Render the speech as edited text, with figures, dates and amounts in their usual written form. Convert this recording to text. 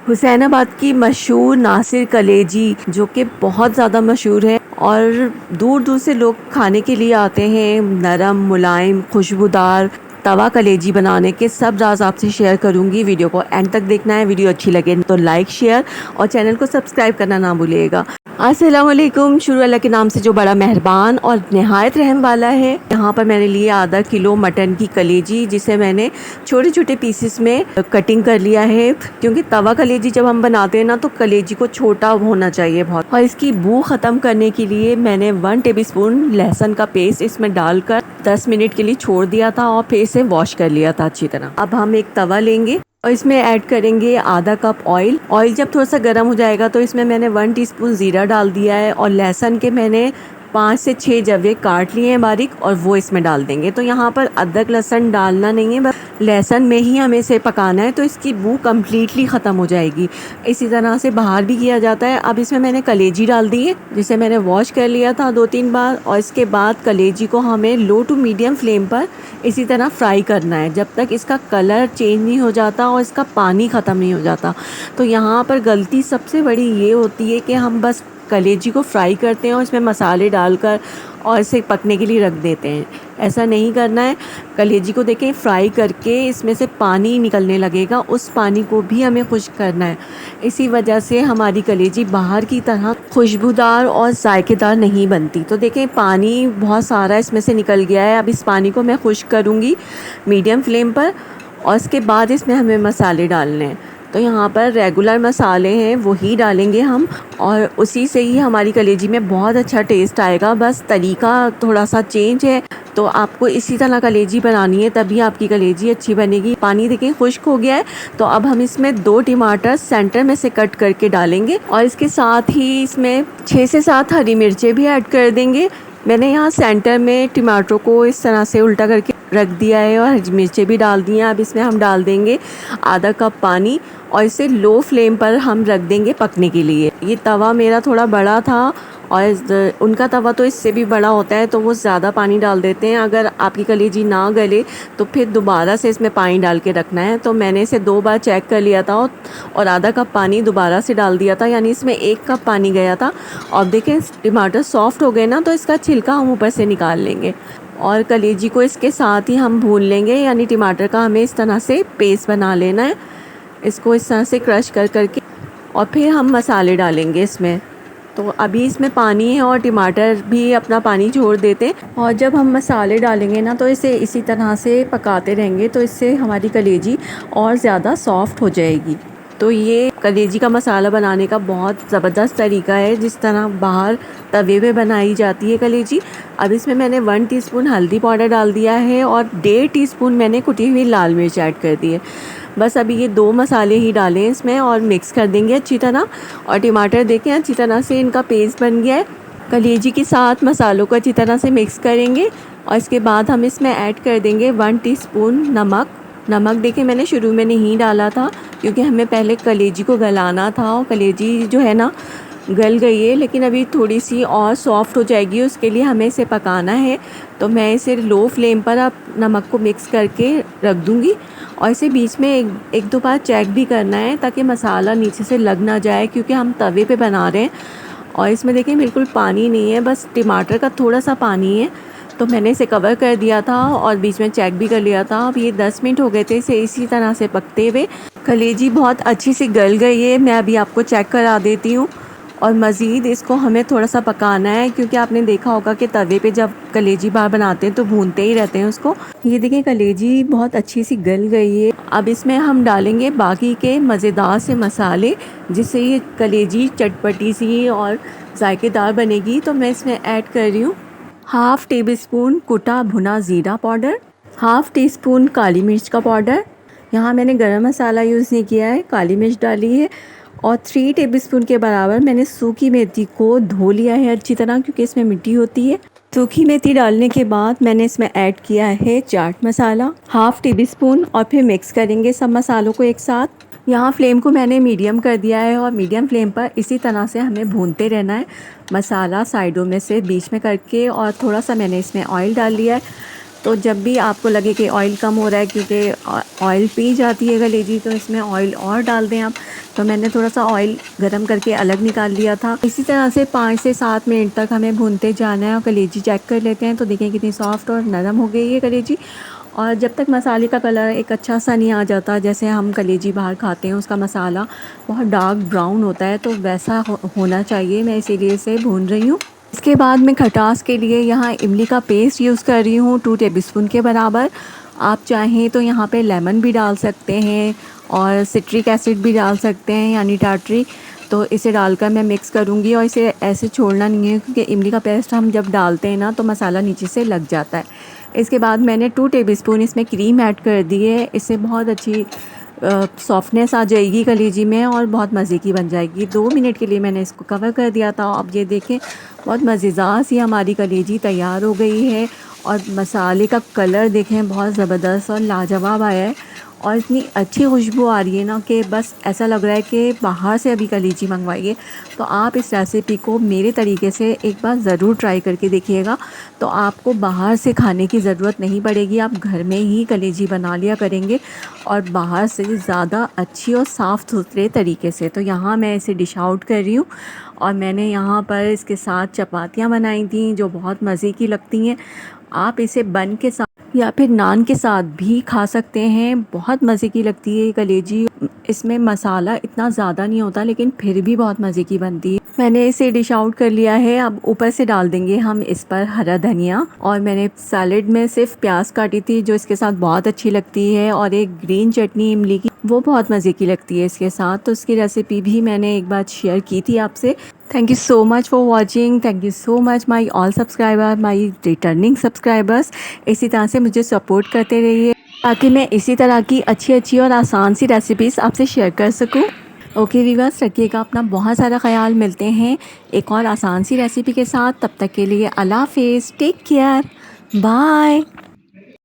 हुसैनाबाद की मशहूर नासिर कलेजी जो कि बहुत ज़्यादा मशहूर है और दूर दूर से लोग खाने के लिए आते हैं। नरम मुलायम खुशबूदार तवा कलेजी बनाने के सब राज आपसे शेयर करूंगी। वीडियो को एंड तक देखना है। वीडियो अच्छी लगे तो लाइक शेयर और चैनल को सब्सक्राइब करना ना भूलिएगा। अस्सलाम वालेकुम। शुरू अल्लाह के नाम से जो बड़ा मेहरबान और नहायत रहम वाला है। यहाँ पर मैंने लिए आधा किलो मटन की कलेजी, जिसे मैंने छोटे छोटे पीसेस में कटिंग कर लिया है। क्योंकि तवा कलेजी जब हम बनाते हैं ना तो कलेजी को छोटा होना चाहिए बहुत। और इसकी बू ख़त्म करने के लिए मैंने 1 टेबलस्पून लहसुन का पेस्ट इसमें डालकर 10 मिनट के लिए छोड़ दिया था और फिर इसे वॉश कर लिया था अच्छी तरह। अब हम एक तवा लेंगे और इसमें ऐड करेंगे आधा कप ऑयल। ऑयल जब थोड़ा सा गर्म हो जाएगा तो इसमें मैंने 1 टीस्पून ज़ीरा डाल दिया है और लहसुन के मैंने 5 से 6 जवे काट लिए हैं बारीक और वो इसमें डाल देंगे। तो यहाँ पर अदरक लहसुन डालना नहीं है, बस लहसुन में ही हमें इसे पकाना है तो इसकी बू कम्प्लीटली ख़त्म हो जाएगी। इसी तरह से बाहर भी किया जाता है। अब इसमें मैंने कलेजी डाल दी है जिसे मैंने वॉश कर लिया था 2-3 बार। और इसके बाद कलेजी को हमें लो टू मीडियम फ्लेम पर इसी तरह फ्राई करना है जब तक इसका कलर चेंज नहीं हो जाता और इसका पानी ख़त्म नहीं हो जाता। तो यहाँ पर गलती सबसे बड़ी ये होती है कि हम बस कलेजी को फ्राई करते हैं और इसमें मसाले डालकर और इसे पकने के लिए रख देते हैं। ऐसा नहीं करना है। कलेजी को देखें फ्राई करके इसमें से पानी निकलने लगेगा, उस पानी को भी हमें खुश्क करना है। इसी वजह से हमारी कलेजी बाहर की तरह खुशबूदार और जायकेदार नहीं बनती। तो देखें पानी बहुत सारा इसमें से निकल गया है। अब इस पानी को मैं खुश्क करूँगी मीडियम फ्लेम पर और इसके बाद इसमें हमें मसाले डालने हैं। तो यहाँ पर रेगुलर मसाले हैं वही डालेंगे हम और उसी से ही हमारी कलेजी में बहुत अच्छा टेस्ट आएगा। बस तरीका थोड़ा सा चेंज है। तो आपको इसी तरह कलेजी बनानी है तभी आपकी कलेजी अच्छी बनेगी। पानी देखें खुश्क हो गया है। तो अब हम इसमें 2 टमाटर सेंटर में से कट करके डालेंगे और इसके साथ ही इसमें 6 से 7 हरी मिर्चें भी ऐड कर देंगे। मैंने यहाँ सेंटर में टमाटरों को इस तरह से उल्टा करके रख दिया है और हरी मिर्चें भी डाल दी हैं। अब इसमें हम डाल देंगे आधा कप पानी और इसे लो फ्लेम पर हम रख देंगे पकने के लिए। ये तवा मेरा थोड़ा बड़ा था और उनका तवा तो इससे भी बड़ा होता है तो वो ज़्यादा पानी डाल देते हैं। अगर आपकी कलेजी ना गले तो फिर दोबारा से इसमें पानी डाल के रखना है। तो मैंने इसे 2 बार चेक कर लिया था और आधा कप पानी दोबारा से डाल दिया था, यानी इसमें 1 कप पानी गया था। और देखें टमाटर सॉफ्ट हो गए ना तो इसका छिलका हम ऊपर से निकाल लेंगे और कलेजी को इसके साथ ही हम भून लेंगे। यानी टमाटर का हमें इस तरह से पेस्ट बना लेना है, इसको इस तरह से क्रश कर करके और फिर हम मसाले डालेंगे इसमें। तो अभी इसमें पानी है और टमाटर भी अपना पानी छोड़ देते हैं और जब हम मसाले डालेंगे ना तो इसे इसी तरह से पकाते रहेंगे तो इससे हमारी कलेजी और ज़्यादा सॉफ्ट हो जाएगी। तो ये कलेजी का मसाला बनाने का बहुत ज़बरदस्त तरीका है जिस तरह बाहर तवे पे बनाई जाती है कलेजी। अब इसमें मैंने 1 टीस्पून हल्दी पाउडर डाल दिया है और 1.5 टीस्पून मैंने कुटी हुई लाल मिर्च ऐड कर दी है। बस अभी ये 2 मसाले ही डालें इसमें और मिक्स कर देंगे अच्छी तरह। और टमाटर देखें अच्छी तरह से इनका पेस्ट बन गया है। कलेजी के साथ मसालों को अच्छी तरह से मिक्स करेंगे और इसके बाद हम इसमें ऐड कर देंगे 1 टीस्पून नमक देखें मैंने शुरू में नहीं डाला था क्योंकि हमें पहले कलेजी को गलाना था और कलेजी जो है ना गल गई है लेकिन अभी थोड़ी सी और सॉफ्ट हो जाएगी, उसके लिए हमें इसे पकाना है। तो मैं इसे लो फ्लेम पर अब नमक को मिक्स करके रख दूँगी और इसे बीच में एक दो बार चेक भी करना है ताकि मसाला नीचे से लग ना जाए क्योंकि हम तवे पे बना रहे हैं। और इसमें देखिए बिल्कुल पानी नहीं है, बस टमाटर का थोड़ा सा पानी है। तो मैंने इसे कवर कर दिया था और बीच में चेक भी कर लिया था। अब ये 10 मिनट हो गए थे इसे इसी तरह से पकते हुए। कलेजी बहुत अच्छी सी गल गई है, मैं अभी आपको चेक करा देती हूँ। और मज़ीद इसको हमें थोड़ा सा पकाना है क्योंकि आपने देखा होगा कि तवे पे जब कलेजी बाहर बनाते हैं तो भूनते ही रहते हैं उसको। ये देखिए कलेजी बहुत अच्छी सी गल गई है। अब इसमें हम डालेंगे बाकी के मज़ेदार से मसाले जिससे ये कलेजी चटपटी सी और जायकेदार बनेगी। तो मैं इसमें ऐड कर रही हूँ 1/2 टेबलस्पून कुटा भुना ज़ीरा पाउडर, 1/2 टीस्पून काली मिर्च का पाउडर। यहाँ मैंने गरम मसाला यूज़ नहीं किया है, काली मिर्च डाली है। और 3 टेबलस्पून के बराबर मैंने सूखी मेथी को धो लिया है अच्छी तरह क्योंकि इसमें मिट्टी होती है। सूखी मेथी डालने के बाद मैंने इसमें ऐड किया है चाट मसाला 1/2 टीस्पून और फिर मिक्स करेंगे सब मसालों को एक साथ। यहाँ फ्लेम को मैंने मीडियम कर दिया है और मीडियम फ्लेम पर इसी तरह से हमें भूनते रहना है मसाला साइडों में से बीच में करके। और थोड़ा सा मैंने इसमें ऑयल डाल लिया है तो जब भी आपको लगे कि ऑयल कम हो रहा है, क्योंकि ऑयल पी जाती है कलेजी, तो इसमें ऑयल और डाल दें आप। तो मैंने थोड़ा सा ऑयल गरम करके अलग निकाल लिया था। इसी तरह से 5 से 7 मिनट तक हमें भूनते जाना है और कलेजी चेक कर लेते हैं। तो देखें कितनी सॉफ्ट और नरम हो गई है कलेजी। और जब तक मसाले का कलर एक अच्छा सा नहीं आ जाता, जैसे हम कलेजी बाहर खाते हैं उसका मसाला बहुत डार्क ब्राउन होता है, तो वैसा होना चाहिए। मैं इसीलिए इसे भून रही हूँ। इसके बाद मैं खटास के लिए यहाँ इमली का पेस्ट यूज़ कर रही हूँ 2 टेबलस्पून के बराबर। आप चाहें तो यहाँ पे लेमन भी डाल सकते हैं और सिट्रिक एसिड भी डाल सकते हैं, यानी टाटरी। तो इसे डालकर मैं मिक्स करूँगी और इसे ऐसे छोड़ना नहीं है, क्योंकि इमली का पेस्ट हम जब डालते हैं ना तो मसाला नीचे से लग जाता है। इसके बाद मैंने 2 टेबलस्पून इसमें क्रीम ऐड कर दी है। इससे बहुत अच्छी सॉफ्टनेस आ जाएगी कलेजी में और बहुत मज़े की बन जाएगी। 2 मिनट के लिए मैंने इसको कवर कर दिया था। अब ये देखें बहुत मज़ेदार सी हमारी कलेजी तैयार हो गई है। और मसाले का कलर देखें बहुत ज़बरदस्त और लाजवाब आया है और इतनी अच्छी खुशबू आ रही है ना कि बस ऐसा लग रहा है कि बाहर से अभी कलेजी मंगवाइए। तो आप इस रेसिपी को मेरे तरीके से एक बार ज़रूर ट्राई करके देखिएगा। तो आपको बाहर से खाने की ज़रूरत नहीं पड़ेगी, आप घर में ही कलेजी बना लिया करेंगे और बाहर से ज़्यादा अच्छी और साफ़ सुथरे तरीके से। तो यहाँ मैं इसे डिश आउट कर रही हूँ और मैंने यहाँ पर इसके साथ चपातियाँ बनाई थी जो बहुत मज़े की लगती हैं। आप इसे बन के साथ या फिर नान के साथ भी खा सकते हैं। बहुत मज़े की लगती है कलेजी। इसमें मसाला इतना ज़्यादा नहीं होता, लेकिन फिर भी बहुत मज़े की बनती है। मैंने इसे डिश आउट कर लिया है। अब ऊपर से डाल देंगे हम इस पर हरा धनिया। और मैंने सैलेड में सिर्फ प्याज काटी थी जो इसके साथ बहुत अच्छी लगती है, और एक ग्रीन चटनी इमली की, वो बहुत मज़े की लगती है इसके साथ। तो इसकी रेसिपी भी मैंने एक बार शेयर की थी आपसे। Thank you so much for watching. Thank you so much my all subscriber, my returning subscribers. इसी तरह से मुझे सपोर्ट करते रहिए ताकि मैं इसी तरह की अच्छी अच्छी और आसान सी रेसिपीज़ आपसे शेयर कर सकूं। ओके वीवर्स, रखिएगा अपना बहुत सारा ख्याल। मिलते हैं एक और आसान सी रेसिपी के साथ। तब तक के लिए अल्लाह हाफिज़, टेक केयर, बाय।